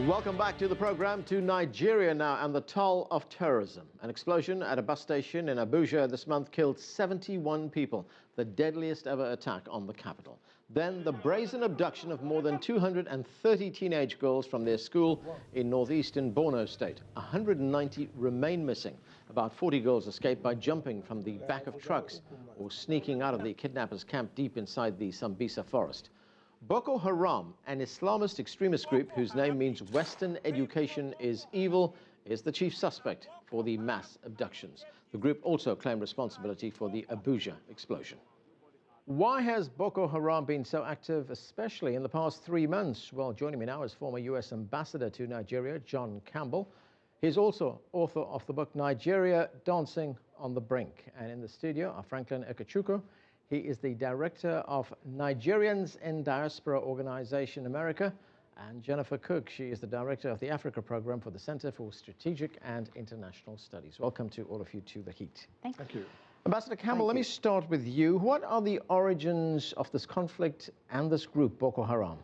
Welcome back to the program. To Nigeria now and the toll of terrorism. An explosion at a bus station in Abuja this month killed 71 people, the deadliest ever attack on the capital. Then the brazen abduction of more than 230 teenage girls from their school in northeastern Borno State. 190 remain missing. About 40 girls escaped by jumping from the back of trucks or sneaking out of the kidnappers' camp deep inside the Sambisa forest. Boko Haram, an Islamist extremist group whose name means Western education is evil, is the chief suspect for the mass abductions. The group also claimed responsibility for the Abuja explosion. Why has Boko Haram been so active, especially in the past 3 months? Well, joining me now is former U.S. Ambassador to Nigeria, John Campbell. He's also author of the book Nigeria Dancing on the Brink. And in the studio are Franklin Ekechukwu. He is the director of Nigerians in Diaspora Organization America, and Jennifer Cooke. She is the director of the Africa program for the Center for Strategic and International Studies. Welcome to all of you to The Heat. Thank you. Ambassador Campbell, let me start with you. What are the origins of this conflict and this group, Boko Haram?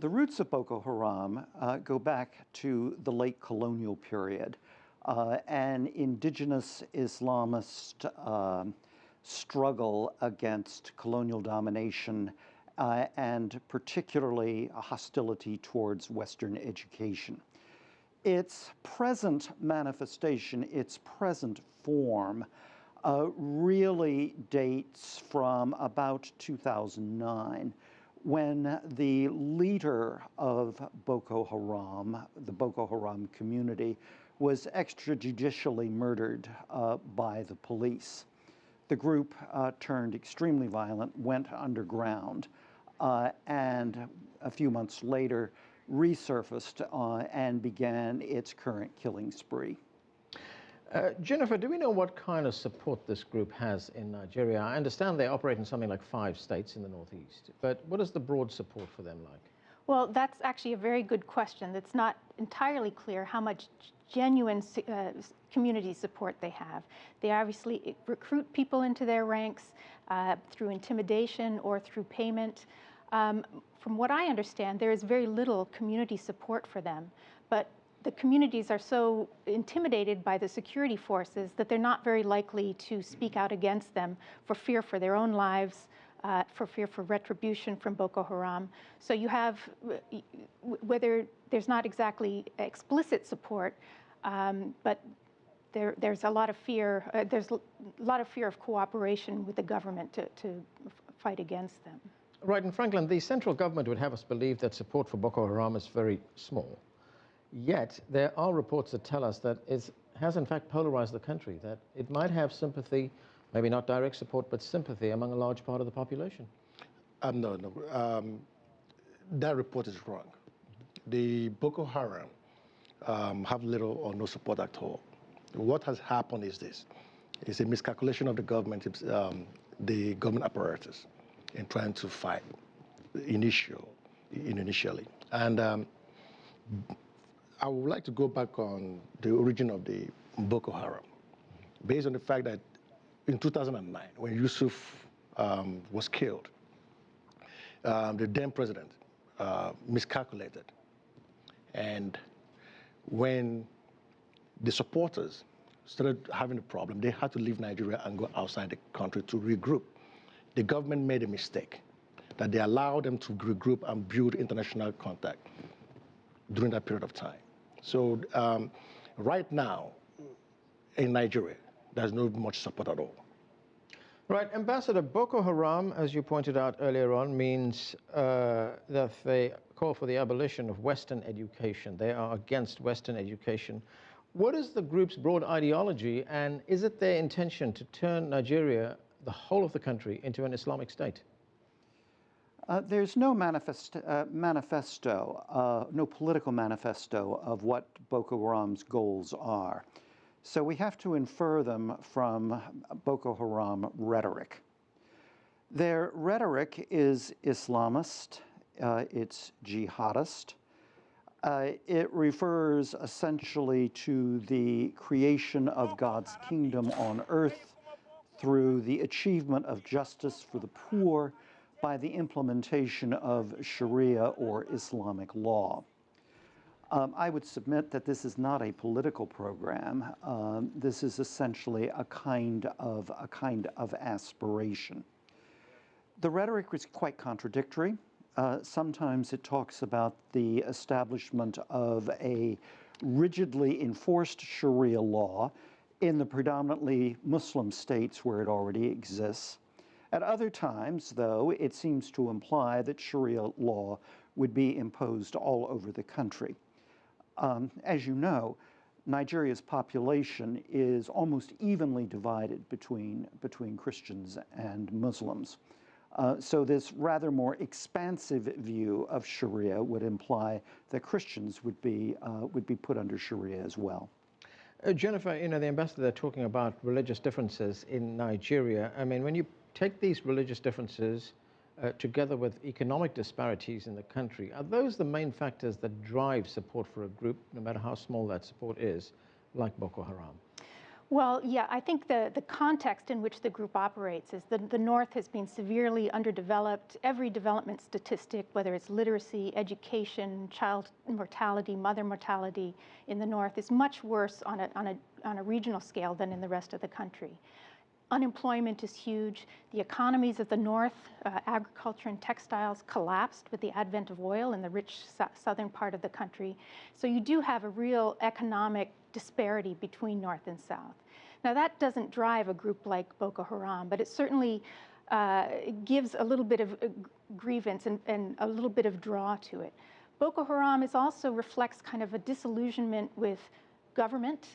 The roots of Boko Haram go back to the late colonial period. An indigenous Islamist struggle against colonial domination and particularly a hostility towards Western education. Its present manifestation, its present form, really dates from about 2009, when the leader of Boko Haram, the Boko Haram community, was extrajudicially murdered by the police. The group turned extremely violent, went underground, and a few months later resurfaced and began its current killing spree. Jennifer, do we know what kind of support this group has in Nigeria? I understand they operate in something like 5 states in the Northeast, but what is the broad support for them like? Well, that's actually a very good question. It's not entirely clear how much genuine community support they have. They obviously recruit people into their ranks through intimidation or through payment. From what I understand, there is very little community support for them, but the communities are so intimidated by the security forces that they're not very likely to speak out against them for fear for their own lives, for fear for retribution from Boko Haram. So you have, whether there's not exactly explicit support, but there's a lot of fear. There's a lot of fear of cooperation with the government to fight against them. Right, and Franklin, the central government would have us believe that support for Boko Haram is very small. Yet there are reports that tell us that it has in fact polarized the country, that it might have sympathy, maybe not direct support, but sympathy among a large part of the population. No. That report is wrong. The Boko Haram have little or no support at all. What has happened is this. It's a miscalculation of the government apparatus in trying to fight initially. And I would like to go back on the origin of the Boko Haram, based on the fact that in 2009, when Yusuf was killed, the then president miscalculated. And when the supporters started having a problem, they had to leave Nigeria and go outside the country to regroup. The government made a mistake that they allowed them to regroup and build international contact during that period of time. So right now in Nigeria, there's not much support at all. Right, Ambassador, Boko Haram, as you pointed out earlier on, means that they call for the abolition of Western education. They are against Western education. What is the group's broad ideology, and is it their intention to turn Nigeria, the whole of the country, into an Islamic state? There's no no political manifesto of what Boko Haram's goals are. So we have to infer them from Boko Haram rhetoric. Their rhetoric is Islamist, it's jihadist. It refers essentially to the creation of God's kingdom on earth through the achievement of justice for the poor by the implementation of Sharia or Islamic law. I would submit that this is not a political program. This is essentially a kind of aspiration. The rhetoric is quite contradictory. Sometimes it talks about the establishment of a rigidly enforced Sharia law in the predominantly Muslim states where it already exists. At other times, though, it seems to imply that Sharia law would be imposed all over the country. As you know, Nigeria's population is almost evenly divided between Christians and Muslims. So this rather more expansive view of Sharia would imply that Christians would be put under Sharia as well. Jennifer, you know, the ambassador, they're talking about religious differences in Nigeria. I mean, when you take these religious differences together with economic disparities in the country, are those the main factors that drive support for a group, no matter how small that support is, like Boko Haram? Well, yeah, I think the context in which the group operates is the North has been severely underdeveloped. Every development statistic, whether it's literacy, education, child mortality, mother mortality in the North, is much worse on a regional scale than in the rest of the country. Unemployment is huge. The economies of the North, agriculture and textiles, collapsed with the advent of oil in the rich southern part of the country. So you do have a real economic disparity between North and South. Now, that doesn't drive a group like Boko Haram, but it certainly gives a little bit of grievance and a little bit of draw to it. Boko Haram also reflects kind of a disillusionment with government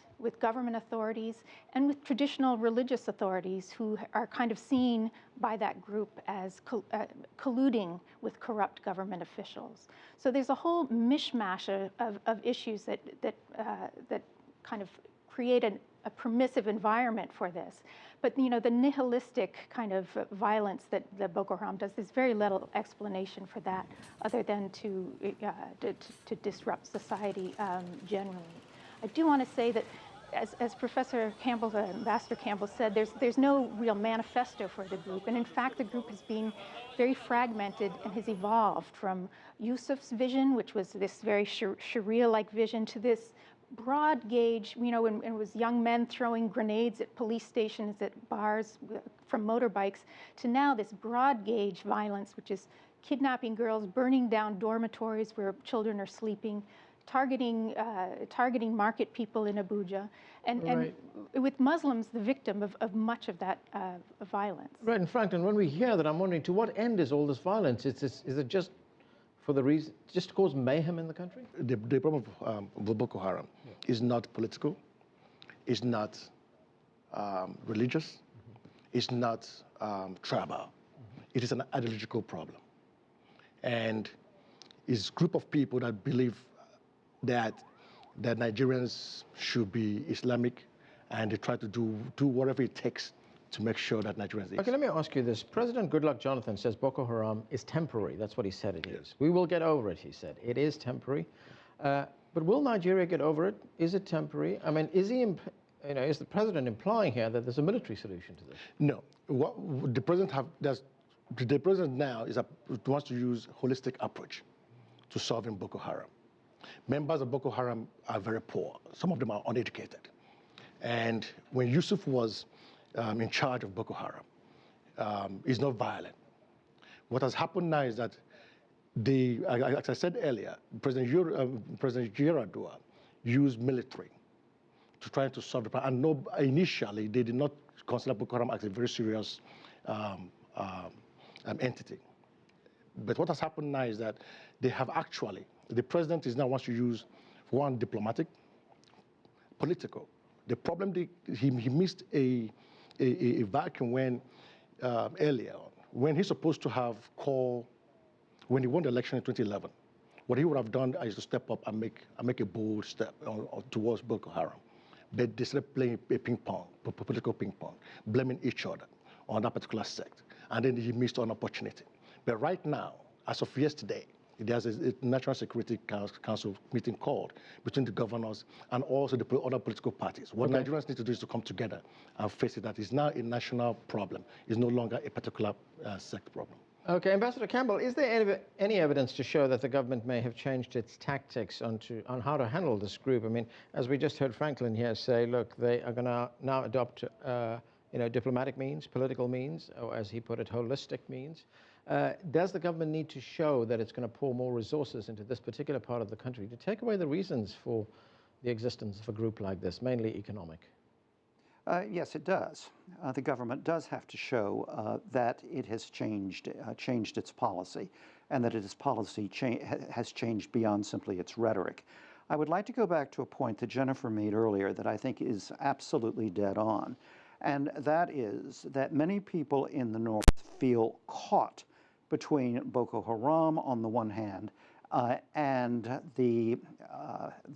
authorities, and with traditional religious authorities who are kind of seen by that group as colluding with corrupt government officials. So there's a whole mishmash of issues that kind of create a permissive environment for this. But you know, the nihilistic kind of violence that Boko Haram does, there's very little explanation for that other than to disrupt society generally. I do want to say that, as Professor Campbell, Ambassador Campbell said, there's no real manifesto for the group. And in fact, the group has been very fragmented and has evolved from Yusuf's vision, which was this very Sharia-like vision, to this broad gauge, you know, when it was young men throwing grenades at police stations, at bars, from motorbikes, to now this broad gauge violence, which is kidnapping girls, burning down dormitories where children are sleeping, targeting market people in Abuja, and with Muslims the victim of much of that violence. Right, and Franklin, when we hear that, I'm wondering, to what end is all this violence? Is it just for the reason, just to cause mayhem in the country? The problem of Boko Haram is not political, it's not religious, it's not tribal. It is an ideological problem. And it's a group of people that believe that Nigerians should be Islamic, and they try to do whatever it takes to make sure that Nigerians are. Okay, let me ask you this. President Goodluck Jonathan says Boko Haram is temporary. That's what he said it is. We will get over it, he said. It is temporary. But will Nigeria get over it? Is it temporary? I mean, is the president implying here that there's a military solution to this? No. What the president the president now wants to use a holistic approach to solving Boko Haram. Members of Boko Haram are very poor. Some of them are uneducated. And when Yusuf was in charge of Boko Haram, he's not violent. What has happened now is that as I said earlier, President Yaradua used military to try to solve the problem. And initially, they did not consider Boko Haram as a very serious entity. But what has happened now is that they have actually, the president is now wants to use, one, diplomatic, political. The problem, he missed a vacuum when, earlier on, when he's supposed to have called, when he won the election in 2011, what he would have done is to step up and make a bold step towards Boko Haram. But they started playing a ping pong, political ping pong, blaming each other on that particular sect. And then he missed an opportunity. But right now, as of yesterday, there's a National Security Council meeting called between the governors and also the other political parties. What Nigerians need to do is to come together and face it, that it's now a national problem. It's no longer a particular sect problem. Okay, Ambassador Campbell, is there any evidence to show that the government may have changed its tactics on how to handle this group? I mean, as we just heard Franklin here say, look, they are going to now adopt diplomatic means, political means, or as he put it, holistic means. Does the government need to show that it's going to pour more resources into this particular part of the country to take away the reasons for the existence of a group like this, mainly economic? Yes, it does. The government does have to show that it has changed its policy, and that its policy has changed beyond simply its rhetoric. I would like to go back to a point that Jennifer made earlier that I think is absolutely dead on, and that is that many people in the North feel caught between Boko Haram on the one hand and the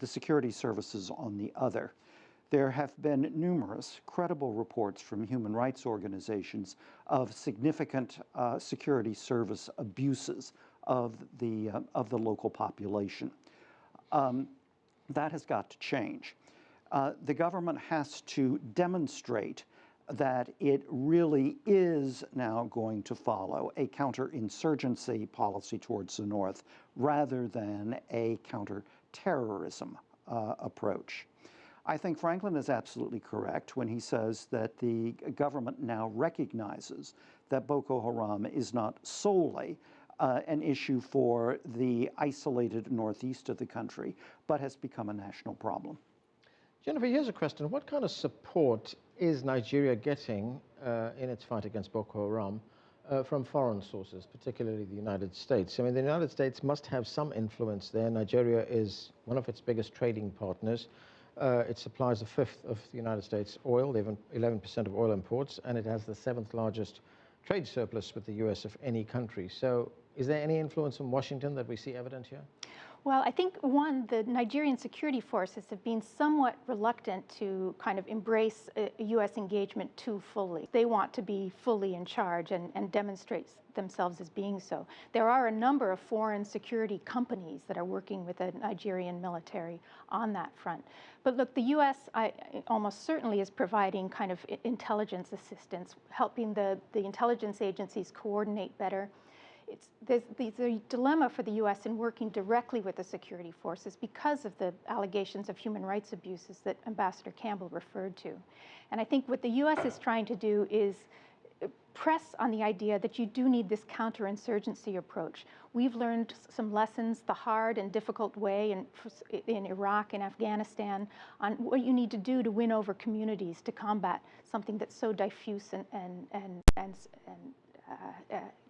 security services on the other. There have been numerous credible reports from human rights organizations of significant security service abuses of the local population. That has got to change. The government has to demonstrate that it really is now going to follow a counterinsurgency policy towards the North rather than a counterterrorism approach. I think Franklin is absolutely correct when he says that the government now recognizes that Boko Haram is not solely an issue for the isolated northeast of the country, but has become a national problem. Jennifer, here's a question. What kind of support is Nigeria getting in its fight against Boko Haram from foreign sources, particularly the United States? I mean, the United States must have some influence there. Nigeria is one of its biggest trading partners. It supplies a fifth of the United States oil, 11% of oil imports, and it has the seventh largest trade surplus with the US of any country. So is there any influence from Washington that we see evident here? Well, I think, one, the Nigerian security forces have been somewhat reluctant to kind of embrace U.S. engagement too fully. They want to be fully in charge and demonstrate themselves as being so. There are a number of foreign security companies that are working with the Nigerian military on that front. But look, the U.S. almost certainly is providing kind of intelligence assistance, helping the intelligence agencies coordinate better. There's a dilemma for the U.S. in working directly with the security forces because of the allegations of human rights abuses that Ambassador Campbell referred to. And I think what the U.S. is trying to do is press on the idea that you do need this counterinsurgency approach. We've learned some lessons the hard and difficult way in Iraq and Afghanistan on what you need to do to win over communities to combat something that's so diffuse and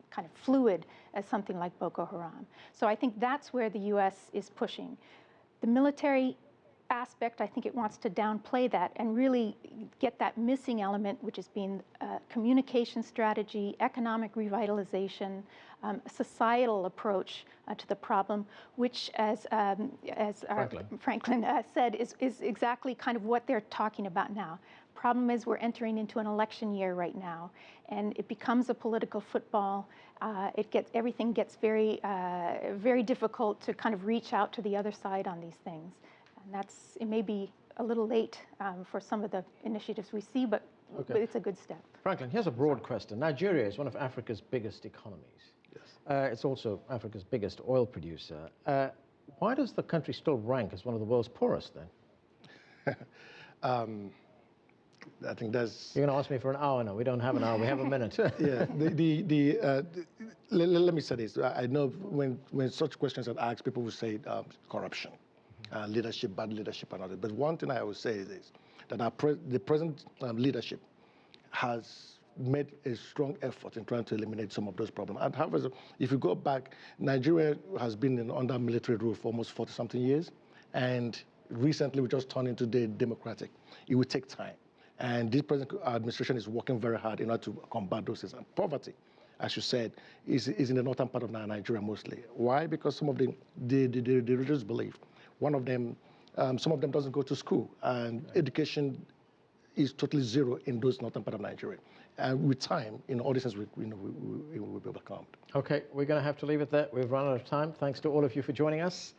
kind of fluid as something like Boko Haram. So I think that's where the U.S. is pushing. The military aspect, I think it wants to downplay that and really get that missing element, which has been communication strategy, economic revitalization, a societal approach to the problem, which, as Franklin said, is exactly kind of what they're talking about now. Problem is, we're entering into an election year right now, and it becomes a political football. Everything gets very, very difficult to kind of reach out to the other side on these things. And it may be a little late for some of the initiatives we see, but it's a good step. Franklin, here's a broad question. Nigeria is one of Africa's biggest economies. Yes. It's also Africa's biggest oil producer. Why does the country still rank as one of the world's poorest then? I think that's... You're going to ask me for an hour now. We don't have an hour. We have a minute. Yeah. Let me say this. I know when such questions are asked, people will say corruption, leadership, bad leadership, and all that. But one thing I will say is this, that the present leadership has made a strong effort in trying to eliminate some of those problems. And however, if you go back, Nigeria has been under military rule for almost 40-something years, and recently we just turned into the democratic. It will take time. And this present administration is working very hard in order to combat those things. And poverty, as you said, is in the northern part of Nigeria mostly. Why? Because some of the religious belief. One of them, some of them doesn't go to school, and education is totally zero in those northern part of Nigeria. And with time, all these things will be overcome. Okay, we're going to have to leave it there. We've run out of time. Thanks to all of you for joining us.